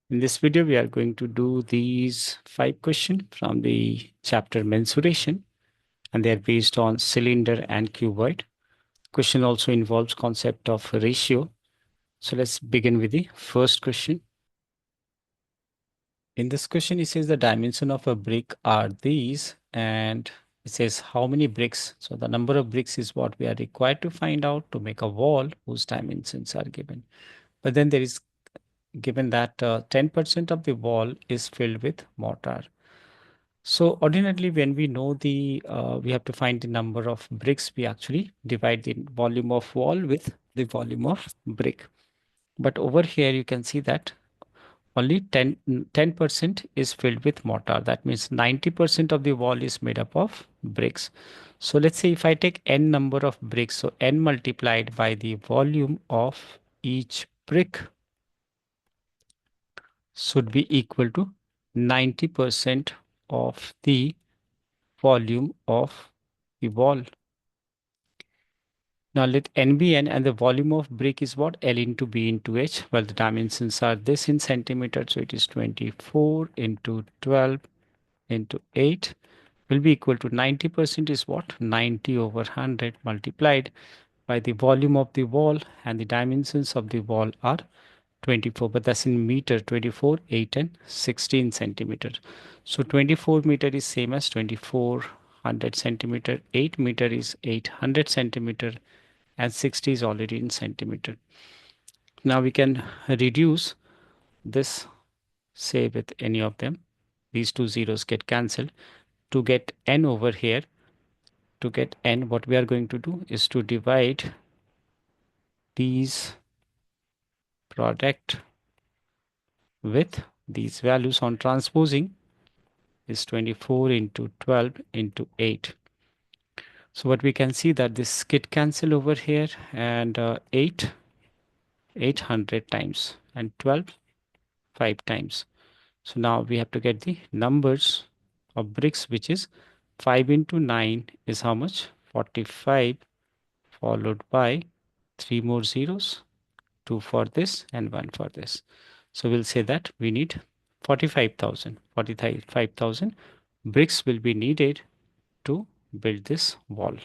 In this video, we are going to do these 5 questions from the chapter mensuration, and they are based on cylinder and cuboid. Question also involves concept of ratio. So let's begin with the first question. In this question, it says the dimension of a brick are these, and it says how many bricks. So the number of bricks is what we are required to find out to make a wall whose dimensions are given. But then there is given that 10% of the wall is filled with mortar. So ordinarily, when we know we have to find the number of bricks, we actually divide the volume of wall with the volume of brick. But over here, you can see that only 10% is filled with mortar. That means 90% of the wall is made up of bricks. So let's say if I take n number of bricks, so n multiplied by the volume of each brick should be equal to 90% of the volume of the wall. Now let n be n, and the volume of brick is what? L into B into H. Well, the dimensions are this in centimeters, so it is 24 into 12 into 8 will be equal to 90% is what? 90 over 100 multiplied by the volume of the wall, and the dimensions of the wall are 24, but that's in meter. 24, 8 and 16 centimeter. So 24 meter is same as 2400 centimeter, 8 meter is 800 centimeter, and 60 is already in centimeter. Now we can reduce this, say with any of them. These two zeros get cancelled. To get n over here, to get n, what we are going to do is to divide these product with these values on transposing is 24 into 12 into 8. So what we can see that this get cancel over here, and 800 times, and 12 5 times. So now we have to get the numbers of bricks, which is 5 into 9 is how much? 45, followed by 3 more zeros, 2 for this and 1 for this. So we'll say that we need 45,000 bricks will be needed to build this wall.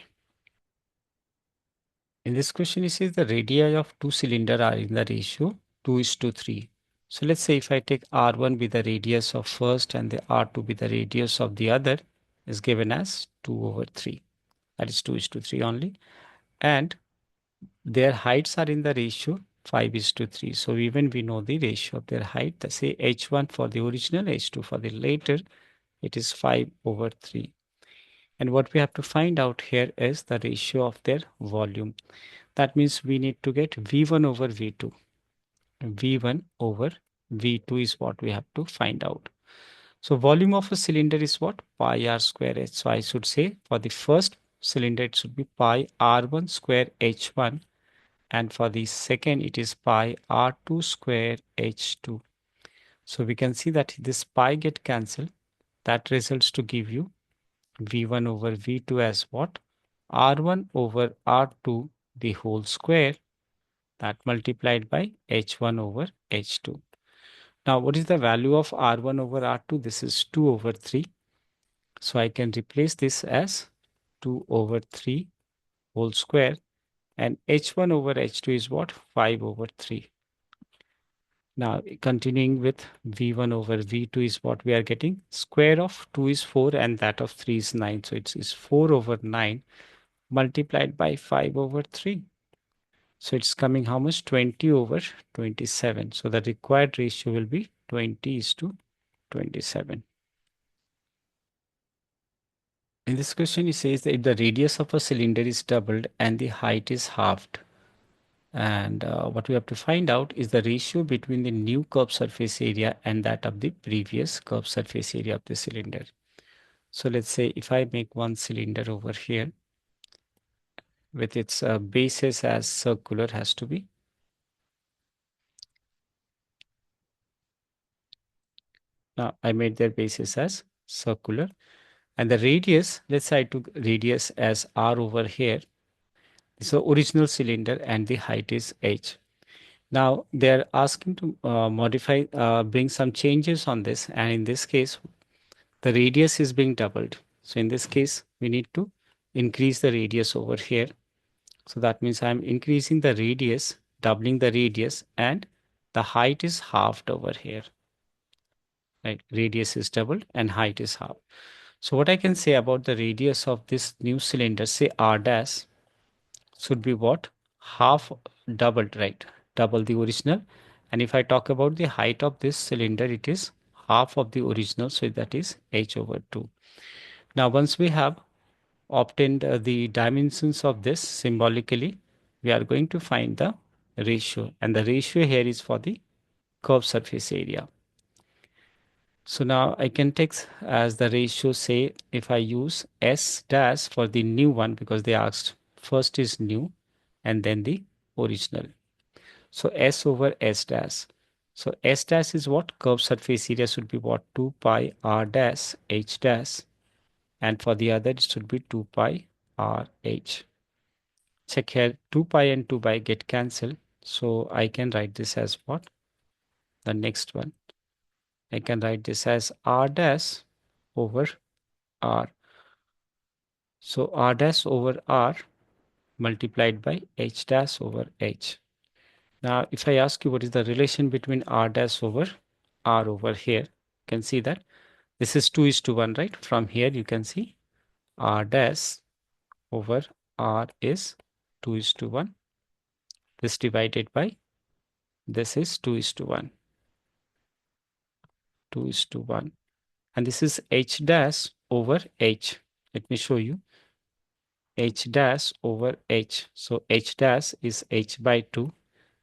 In this question, it says the radii of two cylinders are in the ratio 2:3. So let's say if I take R1 be the radius of first and the R2 be the radius of the other, is given as 2/3. That is 2:3 only. And their heights are in the ratio 5:3. So even we know the ratio of their height. Let's say H1 for the original, H2 for the later, it is 5/3. And what we have to find out here is the ratio of their volume. That means we need to get V1 over V2. V1 over V2 is what we have to find out. So volume of a cylinder is what? Pi r square h. So I should say for the first cylinder it should be pi r1 square h1, and for the second it is pi r2 square h2. So we can see that this pi get cancelled. That results to give you V1 over V2 as what? R1 over R2 the whole square, that multiplied by H1 over H2. Now what is the value of R1 over R2? This is 2/3. So I can replace this as 2/3 whole square, and H1 over H2 is what? 5/3. Now continuing with V1 over V2 is what we are getting. Square of 2 is 4 and that of 3 is 9. So it's 4/9 multiplied by 5/3. So it's coming how much? 20/27. So the required ratio will be 20:27. In this question, it says that if the radius of a cylinder is doubled and the height is halved, and what we have to find out is the ratio between the new curved surface area and that of the previous curved surface area of the cylinder. So let's say if I make one cylinder over here with its bases as circular, has to be. Now I made their bases as circular, and the radius, let's say I took radius as r over here. This is the original cylinder and the height is h. Now they're asking to bring some changes on this, and in this case, the radius is being doubled. So in this case, we need to increase the radius over here. So that means I'm increasing the radius, doubling the radius, and the height is halved over here. Right? Radius is doubled and height is halved. So what I can say about the radius of this new cylinder, say R dash, should be what? Half doubled, right? Double the original. And if I talk about the height of this cylinder, it is half of the original. So that is h over 2. Now, once we have obtained the dimensions of this symbolically, we are going to find the ratio. And the ratio here is for the curved surface area. So now I can take as the ratio, say, if I use S dash for the new one, because they asked first is new and then the original. So S over S dash. So S dash is what? Curved surface area should be what? 2 pi R dash H dash. And for the other, it should be 2 pi R H. Check here, 2 pi and 2 pi get cancelled. So I can write this as what? The next one. I can write this as R dash over R. So R dash over R multiplied by H dash over H. Now, if I ask you what is the relation between R dash over R over here, you can see that this is 2:1, right? From here, you can see R dash over R is 2:1. This divided by this is 2:1. 2:1. And this is H dash over H. Let me show you. H dash over H. So H dash is H by 2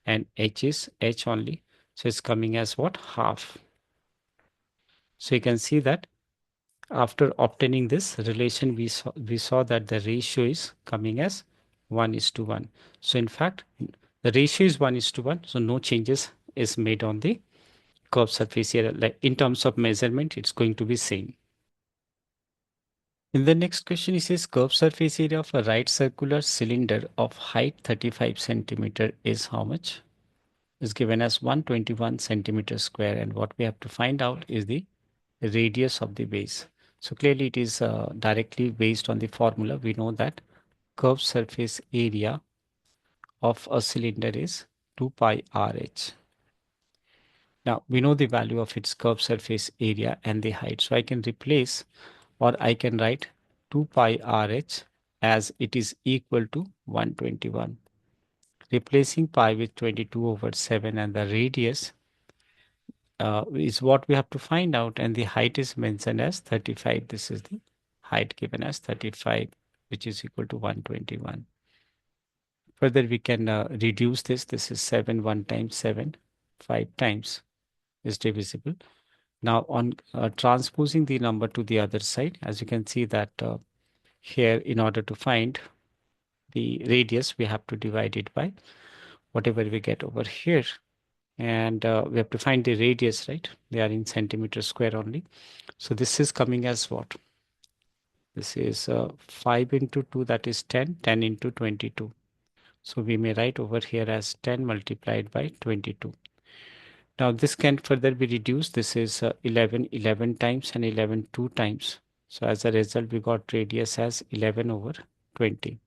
and H is H only. So it's coming as what? Half. So you can see that after obtaining this relation, we saw that the ratio is coming as 1:1. So in fact, the ratio is 1:1. So no changes is made on the curved surface area. Like in terms of measurement, it's going to be same. In the next question, it says curved surface area of a right circular cylinder of height 35 centimeter is how much? Is given as 121 centimeter square, and what we have to find out is the radius of the base. So clearly it is directly based on the formula. We know that curved surface area of a cylinder is 2 pi RH. Now we know the value of its curved surface area and the height. So I can replace, or I can write 2 pi RH as it is equal to 121. Replacing pi with 22 over 7, and the radius is what we have to find out, and the height is mentioned as 35. This is the height given as 35, which is equal to 121. Further, we can reduce this. This is 7, 1 times 7, 5 times is divisible. Now on transposing the number to the other side, as you can see that here, in order to find the radius, we have to divide it by whatever we get over here. And we have to find the radius, right? They are in centimeter square only. So this is coming as what? This is 5 into 2, that is 10, 10 into 22. So we may write over here as 10 multiplied by 22. Now this can further be reduced. This is 11, 11 times and 11 2 times. So as a result, we got radius as 11 over 20.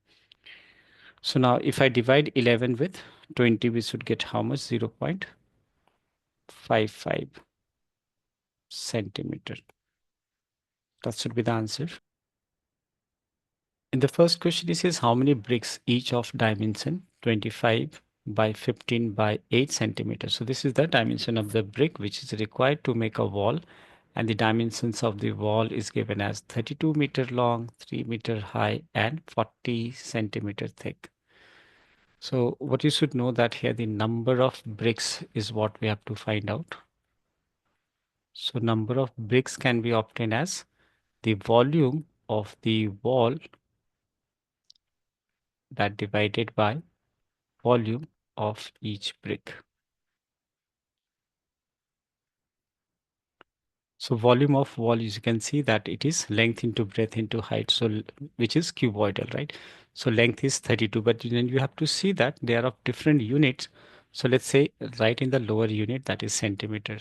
So now if I divide 11 with 20, we should get how much? 0.55 centimeter. That should be the answer. In the first question, it says how many bricks each of dimension 25 by 15 by 8 centimeters. So this is the dimension of the brick which is required to make a wall, and the dimensions of the wall is given as 32 meter long, 3 meter high, and 40 centimeter thick. So what you should know that here the number of bricks is what we have to find out. So number of bricks can be obtained as the volume of the wall that divided by volume of each brick. So volume of wall, as you can see that it is length into breadth into height, so which is cuboidal, right? So length is 32, but then you have to see that they are of different units. So let's say write in the lower unit, that is centimeter.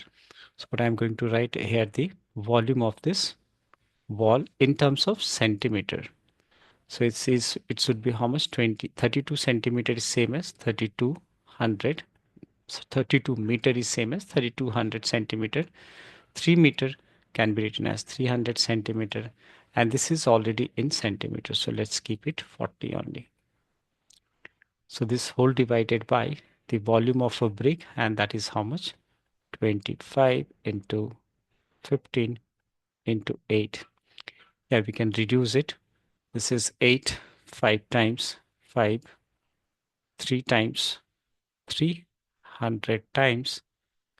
So what I'm going to write here, the volume of this wall in terms of centimeter. So it says it should be how much? 32 centimeter is same as 3200. So 32 meter is same as 3200 centimeter. 3 meter can be written as 300 centimeter. And this is already in centimeters. So let's keep it 40 only. So this whole divided by the volume of a brick, and that is how much? 25 into 15 into 8. Yeah, we can reduce it. This is 8, 5 times 5, 3 times 300 times,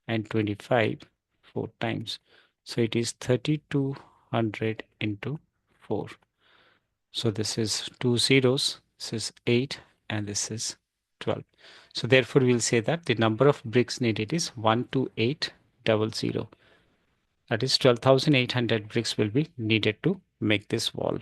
and 25 4 times. So it is 3200 into 4. So this is two zeros, this is 8, and this is 12. So therefore we'll say that the number of bricks needed is 12800. That is 12,800 bricks will be needed to make this wall.